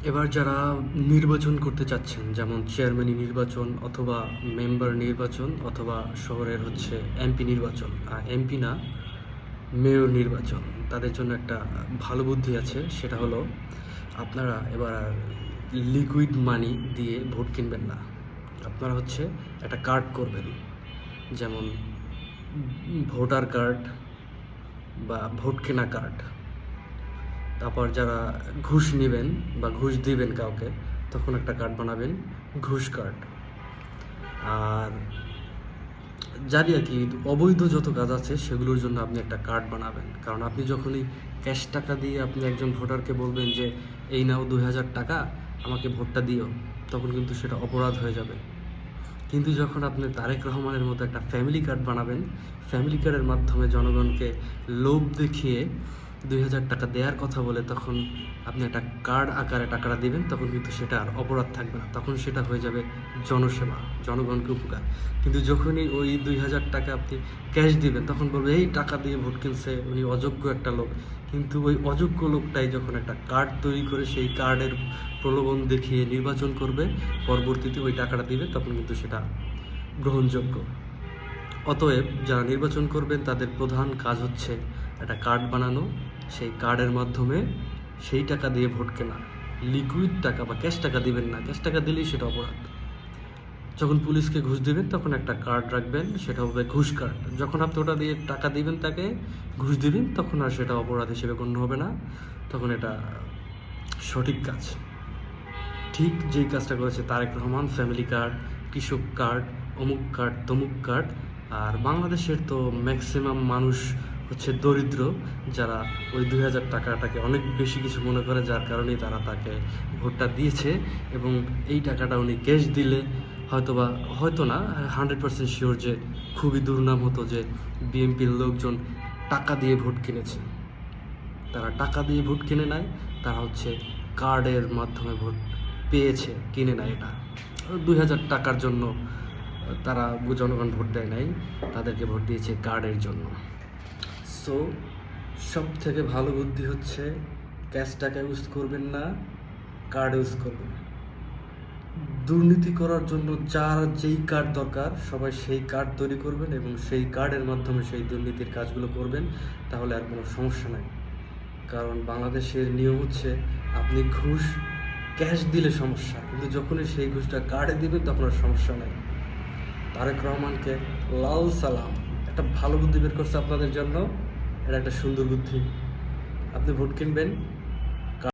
এবার যারা নির্বাচন করতে চাচ্ছেন, যেমন চেয়ারম্যানি নির্বাচন অথবা মেম্বার নির্বাচন অথবা শহরের হচ্ছে এমপি নির্বাচন, এমপি না, মেয়র নির্বাচন, তাদের জন্য একটা ভালো বুদ্ধি আছে। সেটা হলো, আপনারা এবার আর লিকুইড মানি দিয়ে ভোট কিনবেন না। আপনারা হচ্ছে একটা কার্ড করবেন, যেমন ভোটার কার্ড বা ভোট কেনা কার্ড। তারপর যারা ঘুষ নেবেন বা ঘুষ দিবেন কাউকে, তখন একটা কার্ড বানাবেন, ঘুষ কার্ড। আর জানি আর কি, অবৈধ যত কাজ আছে সেগুলোর জন্য আপনি একটা কার্ড বানাবেন। কারণ আপনি যখনই ক্যাশ টাকা দিয়ে আপনি একজন ভোটারকে বলবেন যে এই নাও 2000 টাকা, আমাকে ভোটটা দিও, তখন কিন্তু সেটা অপরাধ হয়ে যাবে। কিন্তু যখন আপনি তারেক রহমানের মতো একটা ফ্যামিলি কার্ড বানাবেন, ফ্যামিলি কার্ডের মাধ্যমে জনগণকে লোভ দেখিয়ে 2000 টাকা দেওয়ার কথা বলে তখন আপনি একটা কার্ড আকারে টাকাটা দেবেন, তখন কিন্তু সেটা আর অপরাধ থাকবে না, তখন সেটা হয়ে যাবে জনসেবা, জনগণকে উপকার। কিন্তু যখনই ওই 2000 টাকা আপনি ক্যাশ দিবেন, তখন বলবে এই টাকা দিয়ে ভোট কিনছে, উনি অযোগ্য একটা লোক। কিন্তু ওই অযোগ্য লোকটাই যখন একটা কার্ড তৈরি করে সেই কার্ডের প্রলোভন দেখিয়ে নির্বাচন করবে, পরবর্তীতে ওই টাকাটা দিবে, তখন কিন্তু সেটা গ্রহণযোগ্য। অতএব যারা নির্বাচন করবেন তাদের প্রধান কাজ হচ্ছে একটা কার্ড বানানো, সেই কার্ডের মাধ্যমে সেই টাকা দিয়ে ভোট কেনা। লিকুইড টাকা বা ক্যাশ টাকা দিবেন না, ক্যাশ টাকা দিলেই সেটা অপরাধ। যখন পুলিশকে ঘুষ দিবেন তখন একটা কার্ড রাখবেন, সেটা হবে ঘুষ কার্ড। যখন আপনি ওটা দিয়ে টাকা দিবেন, তাকে ঘুষ দিবেন, তখন আর সেটা অপরাধ হিসেবে গণ্য হবে না, তখন এটা সঠিক কাজ। ঠিক যেই কাজটা করেছে তারেক রহমান, ফ্যামিলি কার্ড, কৃষক কার্ড, অমুক কার্ড, তমুক কার্ড। আর বাংলাদেশের তো ম্যাক্সিমাম মানুষ হচ্ছে দরিদ্র, যারা ওই 2000 টাকাটাকে অনেক বেশি কিছু মনে করে, যার কারণেই তারা তাকে ভোটটা দিয়েছে। এবং এই টাকাটা উনি ক্যাশ দিলে হয়তোবা, হয়তো না, 100% শিওর যে খুবই দুর্নাম হতো যে বিএনপির লোকজন টাকা দিয়ে ভোট কিনেছে। তারা টাকা দিয়ে ভোট কিনে নেয়, তারা হচ্ছে কার্ডের মাধ্যমে ভোট পেয়েছে, কিনে নেয় এটা। 2000 টাকার জন্য তারা জনগণ ভোট দেয় নাই, তাদেরকে ভোট দিয়েছে কার্ডের জন্য। সো সব থেকে ভালো বুদ্ধি হচ্ছে ক্যাশ টাকা ইউজ করবেন না, কার্ড ইউজ করবেন। দুর্নীতি করার জন্য যার যেই কার্ড দরকার, সবাই সেই কার্ড তৈরি করবেন এবং সেই কার্ডের মাধ্যমে সেই দুর্নীতির কাজগুলো করবেন, তাহলে আর কোনো সমস্যা নাই। কারণ বাংলাদেশের নিয়ম হচ্ছে, আপনি ঘুষ ক্যাশ দিলে সমস্যা, কিন্তু যখনই সেই ঘুষটা কার্ডে দিবেন তখন আর সমস্যা নেই। তারেক রহমানকে লাল সালাম, একটা ভালো বুদ্ধি বের করছে আপনাদের জন্য। এটা একটা সুন্দর বুদ্ধি। আপনি ভোট কিনবেন,